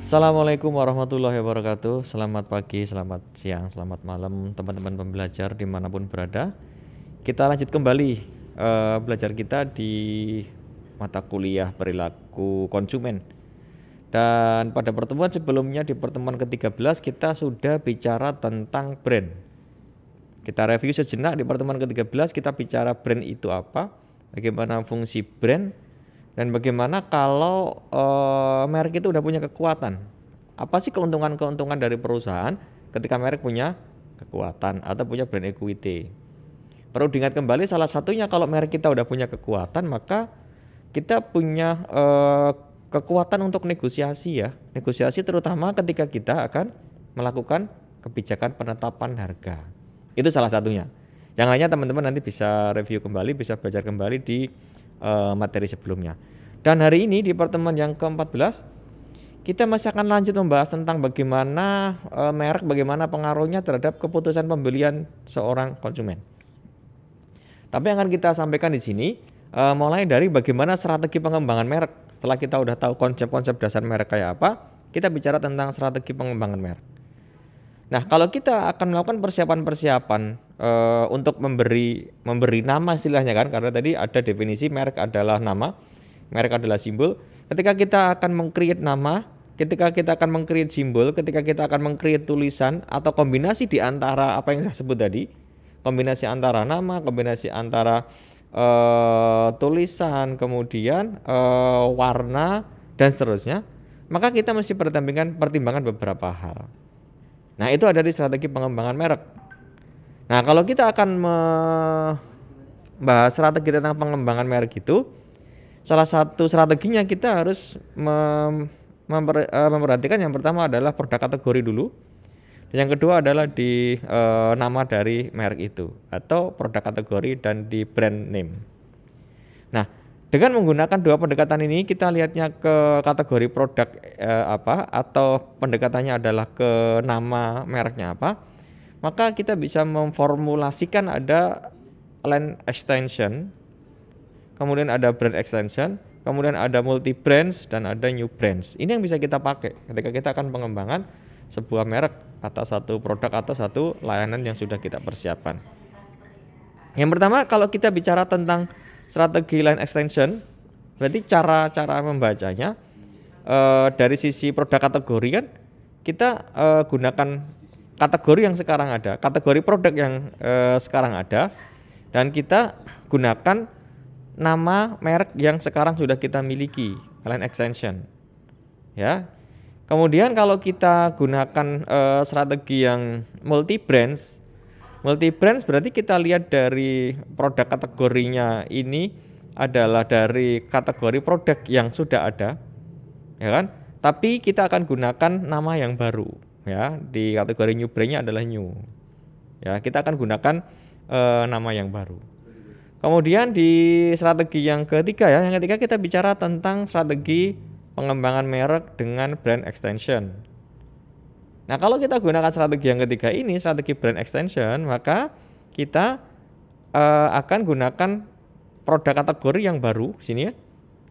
Assalamualaikum warahmatullahi wabarakatuh. Selamat pagi, selamat siang, selamat malam teman-teman pembelajar dimanapun berada. Kita lanjut kembali belajar kita di mata kuliah perilaku konsumen. Dan pada pertemuan sebelumnya di pertemuan ke-13 kita sudah bicara tentang brand. Kita review sejenak di pertemuan ke-13 kita bicara brand itu apa, bagaimana fungsi brand, dan bagaimana kalau merek itu udah punya kekuatan. Apa sih keuntungan-keuntungan dari perusahaan ketika merek punya kekuatan atau punya brand equity. Perlu diingat kembali salah satunya kalau merek kita udah punya kekuatan maka kita punya kekuatan untuk negosiasi ya. Negosiasi terutama ketika kita akan melakukan kebijakan penetapan harga. Itu salah satunya. Yang lainnya teman-teman nanti bisa review kembali, bisa belajar kembali di materi sebelumnya. Dan hari ini di pertemuan yang ke-14 kita masih akan lanjut membahas tentang bagaimana merek, bagaimana pengaruhnya terhadap keputusan pembelian seorang konsumen. Tapi yang akan kita sampaikan di sini mulai dari bagaimana strategi pengembangan merek. Setelah kita udah tahu konsep-konsep dasar merek kayak apa, kita bicara tentang strategi pengembangan merek. Nah, kalau kita akan melakukan persiapan-persiapan untuk memberi nama istilahnya kan, karena tadi ada definisi merek adalah nama, merek adalah simbol. Ketika kita akan meng-create nama, ketika kita akan meng-create simbol, ketika kita akan meng-create tulisan atau kombinasi di antara apa yang saya sebut tadi, kombinasi antara nama, kombinasi antara tulisan, kemudian warna dan seterusnya, maka kita mesti pertimbangkan beberapa hal. Nah, itu ada di strategi pengembangan merek. Nah, kalau kita akan membahas strategi tentang pengembangan merek itu, salah satu strateginya kita harus memperhatikan yang pertama adalah produk kategori dulu. Yang kedua adalah di nama dari merek itu atau produk kategori dan di brand name. Nah, dengan menggunakan dua pendekatan ini kita lihatnya ke kategori produk atau pendekatannya adalah ke nama mereknya apa, maka kita bisa memformulasikan ada line extension, kemudian ada brand extension, kemudian ada multi brands dan ada new brands. Ini yang bisa kita pakai ketika kita akan pengembangan sebuah merek atau satu produk atau satu layanan yang sudah kita persiapkan. Yang pertama, kalau kita bicara tentang strategi line extension, berarti cara membacanya dari sisi produk kategori kan kita gunakan kategori yang sekarang ada, kategori produk yang sekarang ada, dan kita gunakan nama merek yang sekarang sudah kita miliki, line extension. Ya. Kemudian kalau kita gunakan strategi yang multi brands berarti kita lihat dari produk kategorinya ini adalah dari kategori produk yang sudah ada, ya kan? Tapi kita akan gunakan nama yang baru, ya. Di kategori new brandnya adalah new, ya. Kita akan gunakan nama yang baru. Kemudian di strategi yang ketiga ya, yang ketiga kita bicara tentang strategi pengembangan merek dengan brand extension. Nah, kalau kita gunakan strategi yang ketiga ini, strategi brand extension, maka kita akan gunakan produk kategori yang baru sini ya.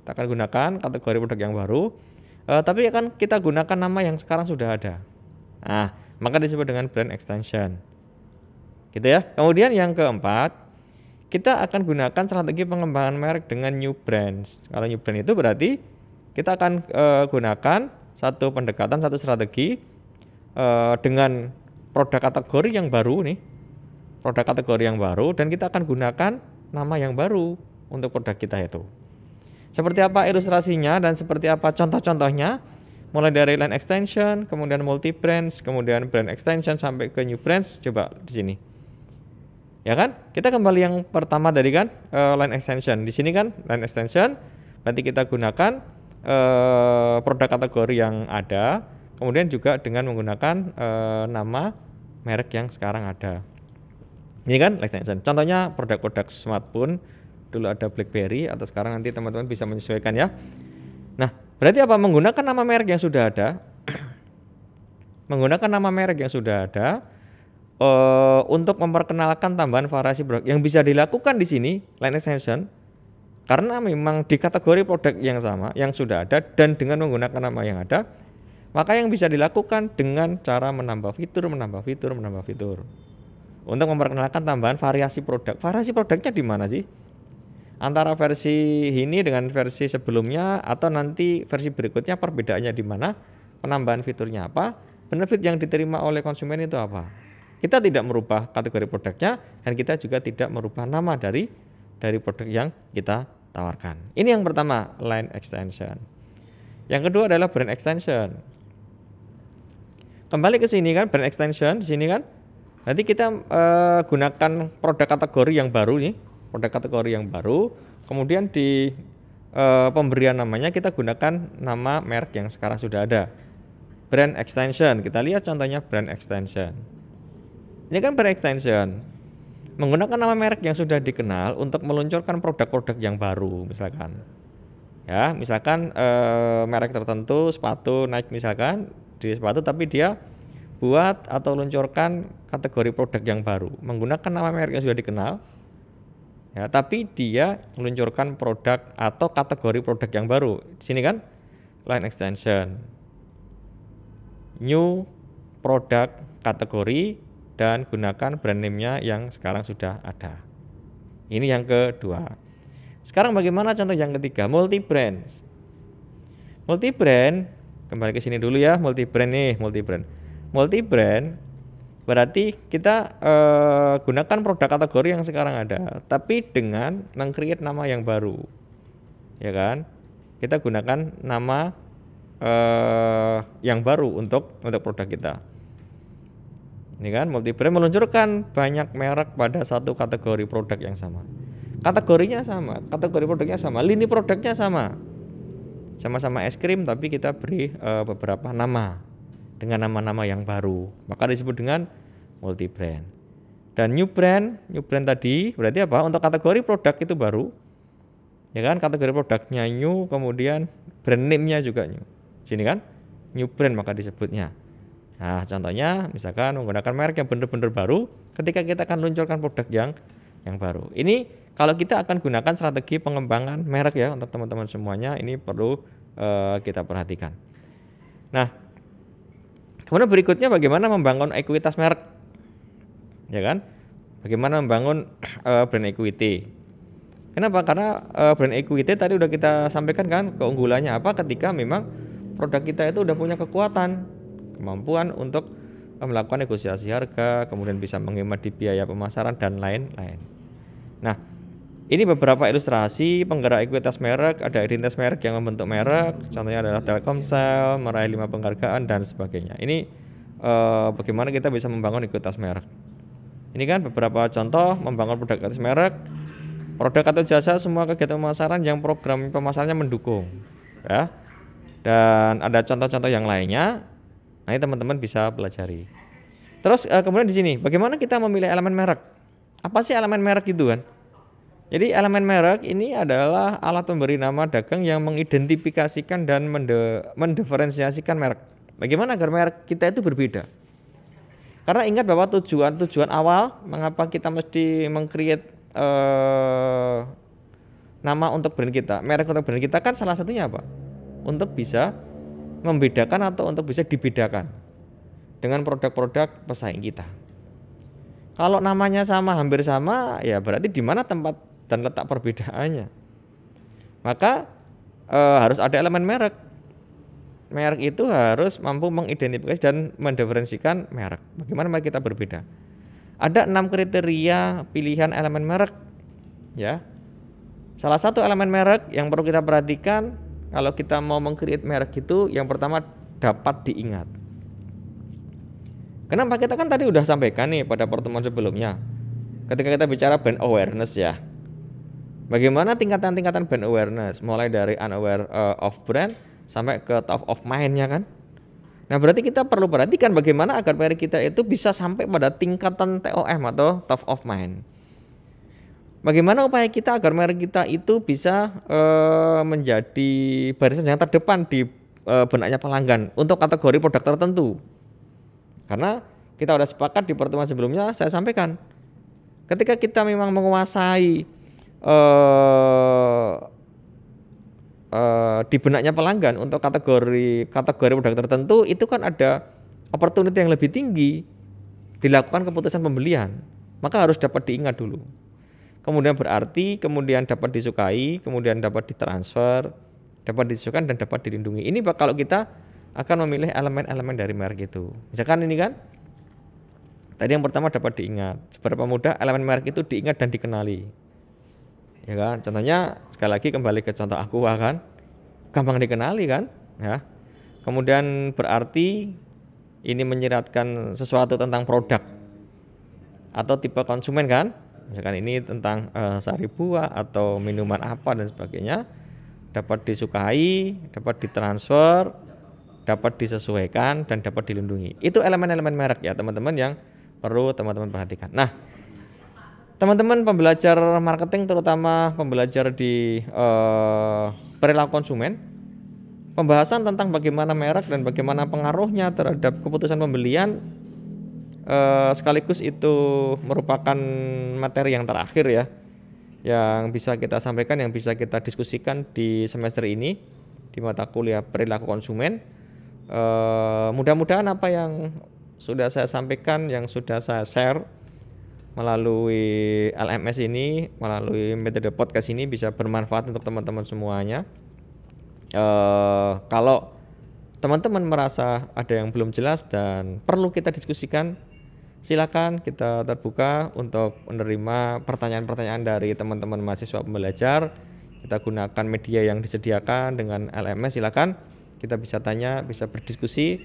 Kita akan gunakan kategori produk yang baru, tapi akan kita gunakan nama yang sekarang sudah ada. Nah, maka disebut dengan brand extension. Gitu ya. Kemudian yang keempat, kita akan gunakan strategi pengembangan merek dengan new brands. Kalau new brand itu berarti kita akan gunakan satu pendekatan, satu strategi dengan produk kategori yang baru nih, produk kategori yang baru, dan kita akan gunakan nama yang baru untuk produk kita itu. Seperti apa ilustrasinya dan seperti apa contoh-contohnya, mulai dari line extension, kemudian multi brands, kemudian brand extension sampai ke new brands, coba di sini. Ya kan? Kita kembali yang pertama tadi kan, line extension. Di sini kan line extension, berarti kita gunakan produk kategori yang ada, kemudian juga dengan menggunakan nama merek yang sekarang ada. Ini kan extension. Contohnya produk-produk smartphone, dulu ada BlackBerry atau sekarang nanti teman-teman bisa menyesuaikan ya. Nah, berarti apa? Menggunakan nama merek yang sudah ada. Menggunakan nama merek yang sudah ada untuk memperkenalkan tambahan variasi produk yang bisa dilakukan di sini line extension. Karena memang di kategori produk yang sama, yang sudah ada dan dengan menggunakan nama yang ada, Maka yang bisa dilakukan dengan cara menambah fitur, menambah fitur, menambah fitur. Untuk memperkenalkan tambahan variasi produk. Variasi produknya di mana sih? Antara versi ini dengan versi sebelumnya atau nanti versi berikutnya perbedaannya di mana? Penambahan fiturnya apa? Benefit yang diterima oleh konsumen itu apa? Kita tidak merubah kategori produknya dan kita juga tidak merubah nama dari produk yang kita tawarkan. Ini yang pertama, line extension. Yang kedua adalah brand extension. Kembali ke sini kan, brand extension di sini kan. Nanti kita gunakan produk kategori yang baru nih, produk kategori yang baru. Kemudian di pemberian namanya kita gunakan nama merek yang sekarang sudah ada. Brand extension. Kita lihat contohnya brand extension. Ini kan brand extension. Menggunakan nama merek yang sudah dikenal untuk meluncurkan produk-produk yang baru, misalkan. Ya, misalkan merek tertentu sepatu Nike misalkan di sepatu, tapi dia buat atau luncurkan kategori produk yang baru menggunakan nama merek yang sudah dikenal, ya, tapi dia meluncurkan produk atau kategori produk yang baru. Di sini kan line extension, new product kategori, dan gunakan brand name-nya yang sekarang sudah ada. Ini yang kedua. Sekarang bagaimana contoh yang ketiga, multi brand. Multi brand, kembali ke sini dulu ya, multi brand nih, multi brand. Multi brand berarti kita gunakan produk kategori yang sekarang ada, tapi dengan meng-create nama yang baru, ya kan? Kita gunakan nama yang baru untuk produk kita. Ini kan multi brand meluncurkan banyak merek pada satu kategori produk yang sama. Kategorinya sama, kategori produknya sama, lini produknya sama. Sama-sama es krim tapi kita beri beberapa nama dengan nama-nama yang baru. Maka disebut dengan multi brand. Dan new brand tadi berarti apa? Untuk kategori produk itu baru. Ya kan? Kategori produknya new, kemudian brand name-nya juga new. Sini kan? New brand maka disebutnya. Nah, contohnya misalkan menggunakan merek yang benar-benar baru ketika kita akan luncurkan produk yang baru. Ini kalau kita akan gunakan strategi pengembangan merek ya untuk teman-teman semuanya, ini perlu kita perhatikan. Nah, kemudian berikutnya bagaimana membangun ekuitas merek, ya kan? Bagaimana membangun brand equity? Kenapa? Karena brand equity tadi udah kita sampaikan kan keunggulannya apa ketika memang produk kita itu udah punya kekuatan, kemampuan untuk melakukan negosiasi harga, kemudian bisa menghemat di biaya pemasaran dan lain-lain. Nah, ini beberapa ilustrasi penggerak ekuitas merek, ada identitas merek yang membentuk merek, contohnya adalah Telkomsel, meraih 5 penghargaan dan sebagainya. Ini bagaimana kita bisa membangun ekuitas merek. Ini kan beberapa contoh membangun produk ekuitas merek, produk atau jasa semua kegiatan pemasaran yang program pemasarannya mendukung, ya. Dan ada contoh-contoh yang lainnya. Nah, ini teman-teman bisa pelajari. Terus kemudian di sini, bagaimana kita memilih elemen merek? Apa sih elemen merek itu kan? Jadi elemen merek ini adalah alat pemberi nama dagang yang mengidentifikasikan dan mendiferensiasikan merek. Bagaimana agar merek kita itu berbeda? Karena ingat bahwa tujuan awal mengapa kita mesti meng-create nama untuk brand kita, merek untuk brand kita kan salah satunya apa? Untuk bisa membedakan atau untuk bisa dibedakan dengan produk-produk pesaing kita. Kalau namanya sama, hampir sama, ya berarti di mana tempat dan letak perbedaannya. Maka harus ada elemen merek. Merek itu harus mampu mengidentifikasi dan mendiferensikan merek. Bagaimana merek kita berbeda? Ada 6 kriteria pilihan elemen merek, ya. Salah satu elemen merek yang perlu kita perhatikan kalau kita mau meng-create merek itu, yang pertama dapat diingat. Kenapa? Kita kan tadi udah sampaikan nih pada pertemuan sebelumnya. Ketika kita bicara brand awareness ya. Bagaimana tingkatan-tingkatan brand awareness, mulai dari unaware of brand sampai ke top of mind-nya kan. Nah, berarti kita perlu perhatikan bagaimana agar merek kita itu bisa sampai pada tingkatan TOM atau top of mind. Bagaimana upaya kita agar merek kita itu bisa menjadi barisan yang terdepan di benaknya pelanggan untuk kategori produk tertentu. Karena kita sudah sepakat di pertemuan sebelumnya saya sampaikan, ketika kita memang menguasai di benaknya pelanggan untuk kategori produk tertentu itu kan ada opportunity yang lebih tinggi dilakukan keputusan pembelian, maka harus dapat diingat dulu. Kemudian berarti, kemudian dapat disukai, kemudian dapat ditransfer, dapat disukai dan dapat dilindungi. Ini kalau kita akan memilih elemen-elemen dari merek itu. Misalkan ini kan, tadi yang pertama dapat diingat. Seberapa mudah elemen merek itu diingat dan dikenali. Ya kan? Contohnya sekali lagi kembali ke contoh Aqua kan, gampang dikenali kan? Ya. Kemudian berarti ini menyiratkan sesuatu tentang produk atau tipe konsumen kan, misalkan ini tentang sari buah atau minuman apa dan sebagainya, dapat disukai, dapat ditransfer, dapat disesuaikan dan dapat dilindungi. Itu elemen-elemen merek ya teman-teman yang perlu teman-teman perhatikan. Nah, teman-teman pembelajar marketing terutama pembelajar di perilaku konsumen, pembahasan tentang bagaimana merek dan bagaimana pengaruhnya terhadap keputusan pembelian sekaligus itu merupakan materi yang terakhir ya, yang bisa kita sampaikan, yang bisa kita diskusikan di semester ini di mata kuliah perilaku konsumen. Mudah-mudahan apa yang sudah saya sampaikan, yang sudah saya share melalui LMS ini, melalui metode podcast ini bisa bermanfaat untuk teman-teman semuanya. Kalau teman-teman merasa ada yang belum jelas dan perlu kita diskusikan, silakan, kita terbuka untuk menerima pertanyaan-pertanyaan dari teman-teman mahasiswa pembelajar. Kita gunakan media yang disediakan dengan LMS, silakan kita bisa tanya, bisa berdiskusi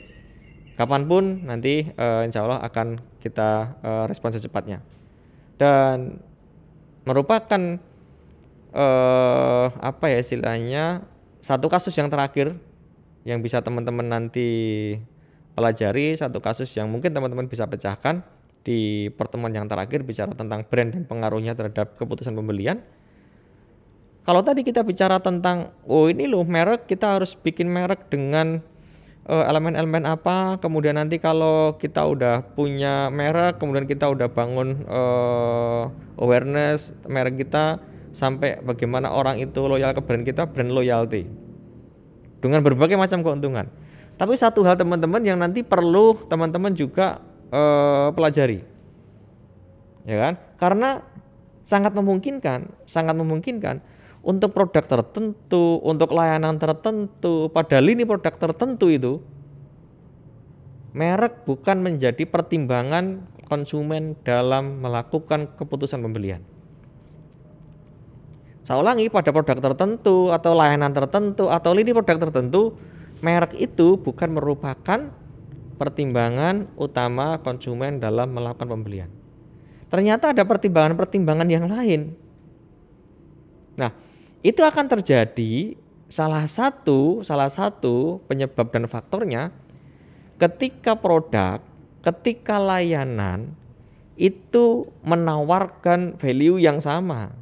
kapanpun, nanti insya Allah akan kita respon secepatnya. Dan merupakan apa ya istilahnya, satu kasus yang terakhir yang bisa teman-teman nanti pelajari, satu kasus yang mungkin teman-teman bisa pecahkan di pertemuan yang terakhir bicara tentang brand dan pengaruhnya terhadap keputusan pembelian. Kalau tadi kita bicara tentang, oh ini loh merek, kita harus bikin merek dengan elemen-elemen apa, kemudian nanti kalau kita udah punya merek, kemudian kita udah bangun awareness merek kita, sampai bagaimana orang itu loyal ke brand kita, brand loyalty dengan berbagai macam keuntungan. Tapi satu hal teman-teman yang nanti perlu teman-teman juga pelajari, ya kan? Karena sangat memungkinkan untuk produk tertentu, untuk layanan tertentu, pada lini produk tertentu itu merek bukan menjadi pertimbangan konsumen dalam melakukan keputusan pembelian. Saya ulangi, pada produk tertentu atau layanan tertentu atau lini produk tertentu, merek itu bukan merupakan pertimbangan utama konsumen dalam melakukan pembelian. Ternyata ada pertimbangan-pertimbangan yang lain. Nah, itu akan terjadi salah satu penyebab dan faktornya ketika produk, ketika layanan itu menawarkan value yang sama.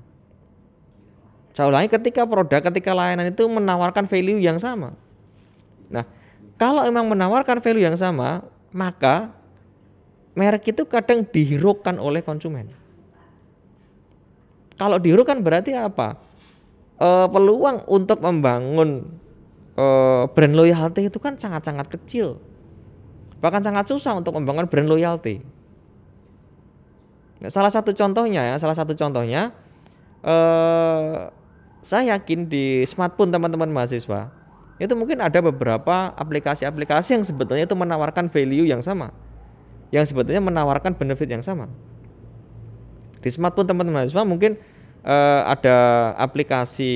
Saya ulangi, ketika produk, ketika layanan itu menawarkan value yang sama. Nah, kalau memang menawarkan value yang sama, maka merek itu kadang dihiraukan oleh konsumen. Kalau dihiraukan berarti apa? Peluang untuk membangun brand loyalty itu kan sangat-sangat kecil. Bahkan sangat susah untuk membangun brand loyalty. Salah satu contohnya, saya yakin di smartphone teman-teman mahasiswa itu mungkin ada beberapa aplikasi-aplikasi yang sebetulnya itu menawarkan value yang sama, yang sebetulnya menawarkan benefit yang sama. Di smartphone teman-teman mahasiswa mungkin ada aplikasi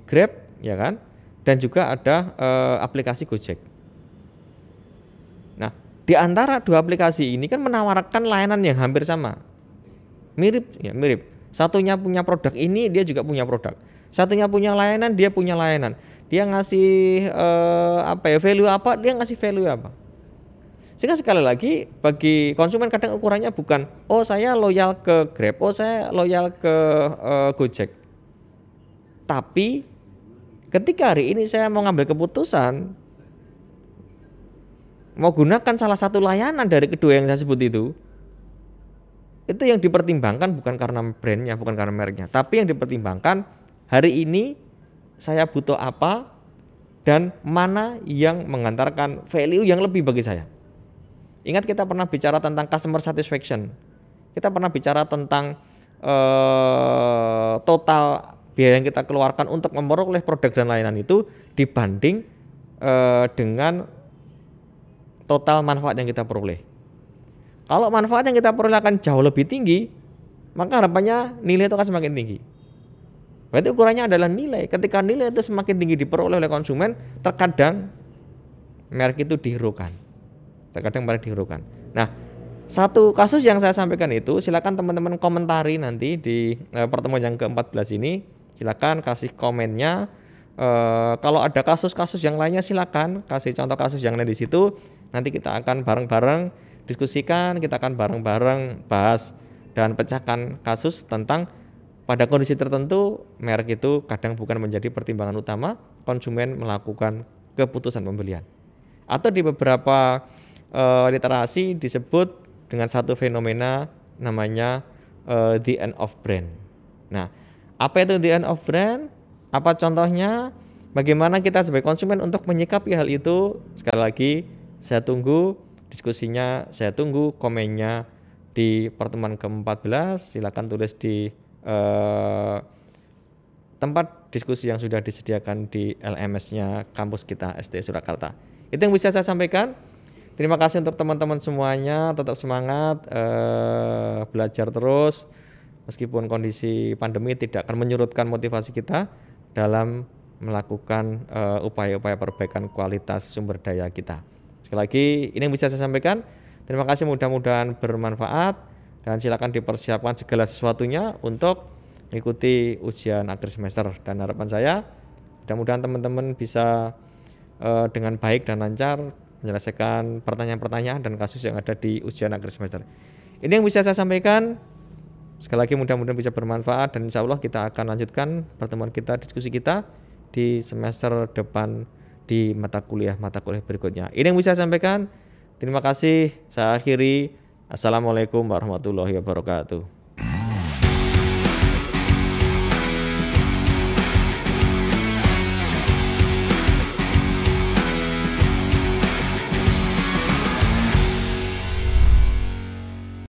Grab, ya kan, dan juga ada aplikasi Gojek. Nah, di antara dua aplikasi ini kan menawarkan layanan yang hampir sama, mirip. Satunya punya produk ini, dia juga punya produk. Satunya punya layanan, dia punya layanan. Dia ngasih value apa, dia ngasih value apa. Sehingga sekali lagi bagi konsumen kadang ukurannya bukan, oh saya loyal ke Grab, oh saya loyal ke Gojek. Tapi ketika hari ini saya mau ngambil keputusan mau gunakan salah satu layanan dari kedua yang saya sebut itu yang dipertimbangkan bukan karena brandnya, bukan karena mereknya, tapi yang dipertimbangkan hari ini saya butuh apa, dan mana yang mengantarkan value yang lebih bagi saya. Ingat kita pernah bicara tentang customer satisfaction. Kita pernah bicara tentang total biaya yang kita keluarkan untuk memperoleh produk dan layanan itu dibanding dengan total manfaat yang kita peroleh. Kalau manfaat yang kita peroleh akan jauh lebih tinggi, maka harapannya nilai itu akan semakin tinggi. Berarti ukurannya adalah nilai. Ketika nilai itu semakin tinggi diperoleh oleh konsumen, terkadang merek itu dihiraukan. Nah, satu kasus yang saya sampaikan itu, silakan teman-teman komentari nanti di pertemuan yang ke-14 ini. Silakan kasih komennya. Kalau ada kasus-kasus yang lainnya, silakan kasih contoh kasus yang lain di situ. Nanti kita akan bareng-bareng diskusikan, kita akan bareng-bareng bahas dan pecahkan kasus tentang pada kondisi tertentu merek itu kadang bukan menjadi pertimbangan utama konsumen melakukan keputusan pembelian. Atau di beberapa literasi disebut dengan satu fenomena namanya the end of brand. Nah, apa itu the end of brand? Apa contohnya? Bagaimana kita sebagai konsumen untuk menyikapi hal itu? Sekali lagi saya tunggu diskusinya, saya tunggu komennya di pertemuan ke-14. Silakan tulis di tempat diskusi yang sudah disediakan di LMS-nya kampus kita STI Surakarta. Itu yang bisa saya sampaikan. Terima kasih untuk teman-teman semuanya, tetap semangat, belajar terus. Meskipun kondisi pandemi tidak akan menyurutkan motivasi kita dalam melakukan upaya-upaya perbaikan kualitas sumber daya kita. Sekali lagi, ini yang bisa saya sampaikan. Terima kasih, mudah-mudahan bermanfaat. Dan silakan dipersiapkan segala sesuatunya untuk mengikuti ujian akhir semester. Dan harapan saya mudah-mudahan teman-teman bisa dengan baik dan lancar menyelesaikan pertanyaan-pertanyaan dan kasus yang ada di ujian akhir semester. Ini yang bisa saya sampaikan. Sekali lagi mudah-mudahan bisa bermanfaat dan insya Allah kita akan lanjutkan pertemuan kita, diskusi kita di semester depan di mata kuliah berikutnya. Ini yang bisa saya sampaikan. Terima kasih. Saya akhiri. Assalamualaikum warahmatullahi wabarakatuh.